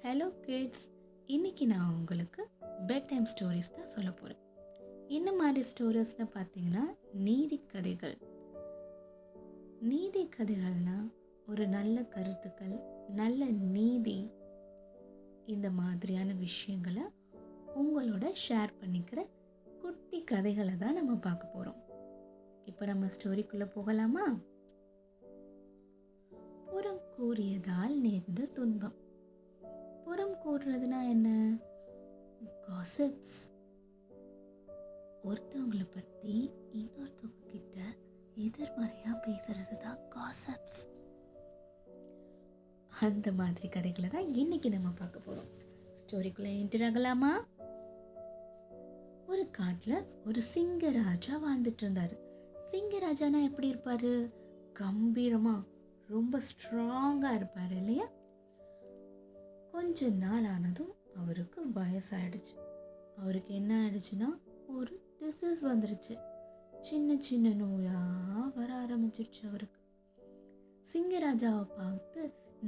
Hello kids, இன்னைக்கு நான் உங்களுக்கு பெட் டைம் ஸ்டோரிஸ் தான் சொல்ல போகிறேன். என்ன மாதிரி ஸ்டோரிஸ்னு பார்த்தீங்கன்னா நீதி கதைகள். நீதி கதைகள்னா ஒரு நல்ல கருத்துக்கள், நல்ல நீதி, இந்த மாதிரியான விஷயங்களை உங்களோட ஷேர் பண்ணிக்கிற குட்டி கதைகளை தான் நம்ம பார்க்க போகிறோம். இப்போ நம்ம ஸ்டோரிக்குள்ளே போகலாமா? புறம் கூறியதால் நேர்ந்த துன்பம். புறம் கூறுறதுனா என்ன? காசிப்ஸ். ஒருத்தவங்களை பற்றி இன்னொருத்தவங்க கிட்ட எதிர்மறையாக பேசுறது தான் காசிப்ஸ். அந்த மாதிரி கதைகளை தான் இன்னைக்கு நம்ம பார்க்க போகிறோம். ஸ்டோரிக்குள்ளே என்டர் ஆகலாமா? ஒரு காட்டில் ஒரு சிங்கராஜா வாழ்ந்துட்டு இருந்தார். சிங்கராஜானா எப்படி இருப்பார்? கம்பீரமாக, ரொம்ப ஸ்ட்ராங்காக இருப்பார் இல்லையா? கொஞ்ச நாள் ஆனதும் அவருக்கு வயசாயிடுச்சு. அவருக்கு என்ன ஆயிடுச்சுன்னா, ஒரு டிசீஸ் வந்துருச்சு. சின்ன சின்ன நோயாக வர ஆரம்பிச்சிருச்சு அவருக்கு. சிங்கராஜாவை பார்த்து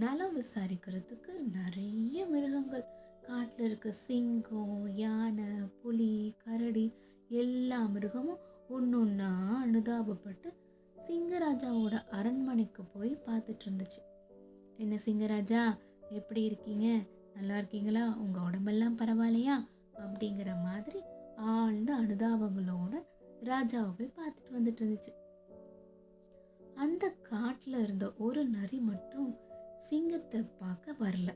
நலம் விசாரிக்கிறதுக்கு நிறைய மிருகங்கள், காட்டில் இருக்க சிங்கம், யானை, புலி, கரடி, எல்லா மிருகமும் ஒன்று ஒன்றா அனுதாபப்பட்டு சிங்கராஜாவோட அரண்மனைக்கு போய் பார்த்துட்டு இருந்துச்சு. என்ன சிங்கராஜா, எப்படி இருக்கீங்க? நல்லா இருக்கீங்களா? உங்கள் உடம்பெல்லாம் பரவாயில்லையா? அப்படிங்கிற மாதிரி ஆழ்ந்த அனுதாபங்களோட ராஜாவை போய் பார்த்துட்டு வந்துட்டு இருந்துச்சு. அந்த காட்டில் இருந்த ஒரு நரி மட்டும் சிங்கத்தை பார்க்க வரல.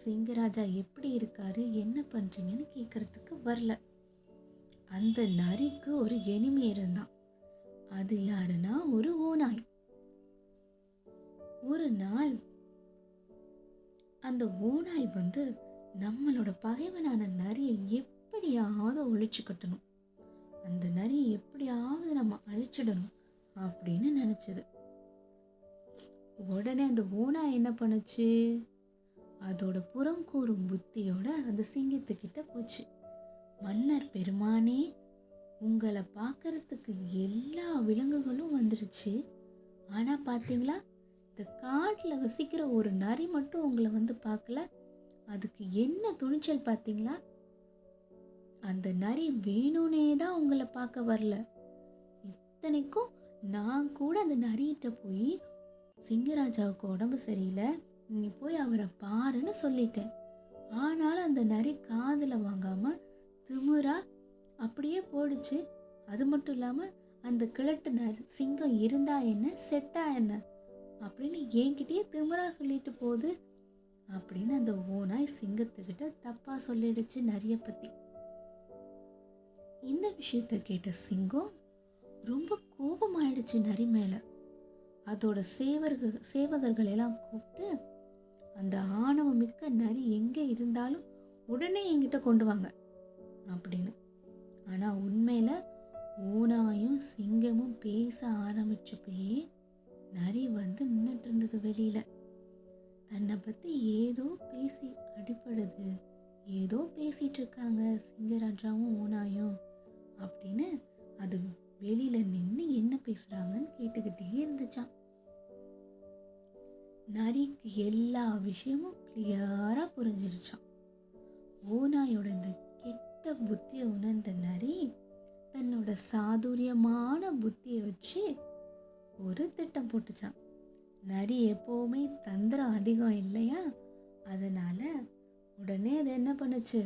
சிங்கராஜா எப்படி இருக்காரு, என்ன பண்ணுறீங்கன்னு கேட்கறதுக்கு வரல. அந்த நரிக்கு ஒரு எனிமி இருந்தான். அது யாருன்னா ஒரு ஓநாய். ஒரு நாள் அந்த ஓநாய் வந்து நம்மளோட பகைவனான நரியை எப்படியாவது ஒழிச்சு கட்டணும், அந்த நரியை எப்படியாவது நம்ம அழிச்சிடணும் அப்படின்னு நினைச்சது. உடனே அந்த ஓநாய் என்ன பண்ணுச்சு? அதோட புறம் கூறும் புத்தியோட அந்த சிங்கத்துக்கிட்ட போச்சு. மன்னர் பெருமானே, உங்களை பார்க்கறதுக்கு எல்லா விலங்குகளும் வந்துருச்சு, ஆனால் பார்த்தீங்களா, இந்த காட்டில் வசிக்கிற ஒரு நரி மட்டும் உங்களை வந்து பார்க்கல. அதுக்கு என்ன துணிச்சல் பார்த்தீங்களா? அந்த நரி வேணும்னே தான் உங்களை பார்க்க வரல. இத்தனைக்கும் நான் கூட அந்த நரிகிட்ட போய், சிங்கராஜாவுக்கு உடம்பு சரியில்லை, நீ போய் அவரை பாருன்னு சொல்லிட்டேன். ஆனாலும் அந்த நரி காதில் வாங்காம திமிரா அப்படியே போயிடுச்சு. அது மட்டும் இல்லாமல் அந்த கிழட்டு சிங்கம் இருந்தா என்ன, செத்தா என்ன அப்படின்னு என்கிட்டயே திமிரா சொல்லிட்டு போகுது அப்படின்னு அந்த ஓநாய் சிங்கத்துக்கிட்ட தப்பா சொல்லிடுச்சு நரிய பத்தி. இந்த விஷயத்த கேட்ட சிங்கம் ரொம்ப கோபமாயிடுச்சு நரி மேல. அதோட சேவகர்கள் எல்லாம் கூப்பிட்டு, அந்த ஆணவம் மிக்க நரி எங்க இருந்தாலும் உடனே என்கிட்ட கொண்டு வாங்க அப்படின்னு. ஆனா உண்மையில ஓநாயும் சிங்கமும் பேச ஆரம்பிச்சப்பயே நரி வந்து நின்றுட்டு இருந்தது வெளியில. தன்னை பத்தி ஏதோ பேசி அடிப்படுது, ஏதோ பேசிட்டு இருக்காங்க சிங்கராஜாவும் ஓநாயும் அப்படின்னு அது வெளியில நின்று என்ன பேசுறாங்கன்னு கேட்டுக்கிட்டே இருந்துச்சான். நரிக்கு எல்லா விஷயமும் கிளியரா புரிஞ்சிருச்சான். ஓநாயோட இந்த கெட்ட புத்தியை உணர்ந்த நரி தன்னோட சாதுரியமான புத்தியை வச்சு ஒரு திட்டம் போட்டுச்சான். நரி எப்போவுமே தந்திரம் அதிகம் இல்லையா? அதனால உடனே அது என்ன பண்ணுச்சு?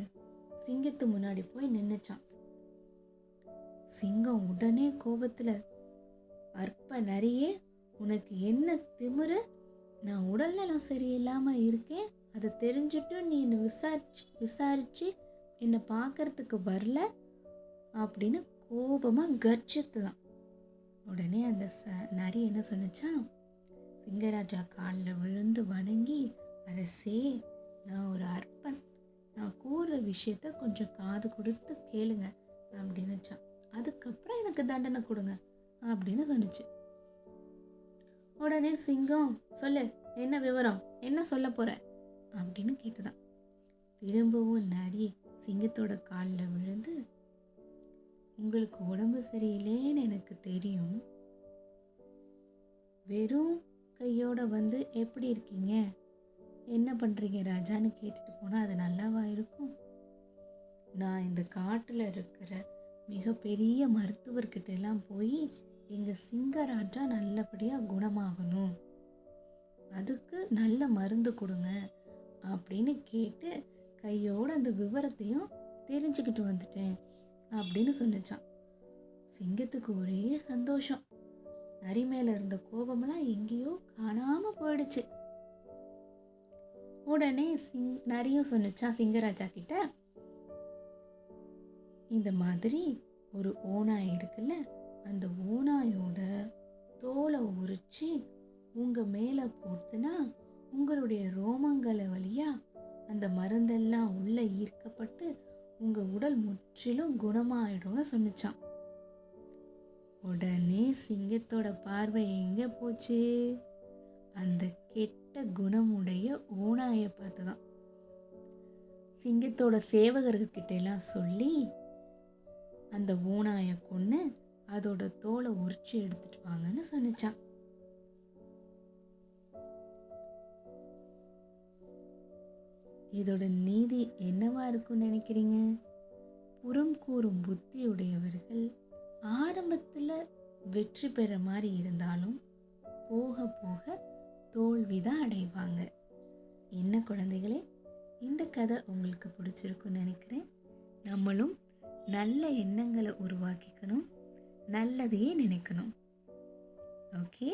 சிங்கத்து முன்னாடி போய் நின்னுச்சான். சிங்கம் உடனே கோபத்துல, அற்ப நரியே, உனக்கு என்ன திமிரு? நான் உடல்நலம் சரியில்லாம இருக்கேன், அதை தெரிஞ்சுட்டு நீ என்னை விசாரிச்சு என்னை பார்க்கறதுக்கு வரல அப்படின்னு கோபமா கர்ஜித்துதான். உடனே அந்த நரி என்ன சொன்னிச்சா? சிங்கராஜா காலில் விழுந்து வணங்கி, அரசே, நான் ஒரு அற்பன், நான் கூறுற விஷயத்த கொஞ்சம் காது கொடுத்து கேளுங்க அப்படின்னுச்சான். அதுக்கப்புறம் எனக்கு தண்டனை கொடுங்க அப்படின்னு சொன்னிச்சு. உடனே சிங்கம், சொல்லு, என்ன விவரம், என்ன சொல்ல போற அப்படின்னு கேட்டுதான். திரும்பவும் நரி சிங்கத்தோட காலில் விழுந்து, உங்களுக்கு உடம்பு சரியில்லைன்னு எனக்கு தெரியும், வெறும் கையோட வந்து எப்படி இருக்கீங்க, என்ன பண்ணுறீங்க ராஜான்னு கேட்டுட்டு போனால் அது நல்லாவா இருக்கும்? நான் இந்த காட்டில் இருக்கிற மிகப்பெரிய மருத்துவர்கிட்ட எல்லாம் போய் எங்கள் சிங்கராஜா நல்லபடியாக குணமாகணும், அதுக்கு நல்ல மருந்து கொடுங்க அப்படின்னு கேட்டு கையோட அந்த விவரத்தையும் தெரிஞ்சுக்கிட்டு வந்துட்டேன் அப்படின்னு சொன்னிச்சான். சிங்கத்துக்கு ஒரே சந்தோஷம். நரி மேல இருந்த கோபமெல்லாம் எங்கேயோ காணாம போயிடுச்சு. உடனே நரியும் சொன்னிச்சான் சிங்கராஜா கிட்ட, இந்த மாதிரி ஒரு ஓநாய் இருக்குல்ல, அந்த ஓநாயோட தோலை உரிச்சு உங்க மேல போட்டுனா உங்களுடைய ரோமங்களை வழியா அந்த மருந்தெல்லாம் உள்ள ஈர்க்கப்பட்டு உங்க உடல் முற்றிலும் குணமாயிடும்னு சொன்னிச்சான். உடனே சிங்கத்தோட பார்வை எங்க போச்சு? அந்த கெட்ட குணமுடைய ஓநாயை பார்த்துதான். சிங்கத்தோட சேவகர்கிட்ட எல்லாம் சொல்லி அந்த ஓநாயை கொன்று அதோட தோலை உரிச்சு எடுத்துட்டு வாங்கன்னு சொன்னிச்சான். இதோட நீதி என்னவா இருக்கும்னு நினைக்கிறீங்க? புறம் கூறும் புத்தியுடையவர்கள் ஆரம்பத்தில் வெற்றி பெற மாதிரி இருந்தாலும் போக போக தோல்விதான் அடைவாங்க. என்ன குழந்தைகளே, இந்த கதை உங்களுக்கு பிடிச்சிருக்குன்னு நினைக்கிறேன். நம்மளும் நல்ல எண்ணங்களை உருவாக்கிக்கணும், நல்லதையே நினைக்கணும். ஓகே.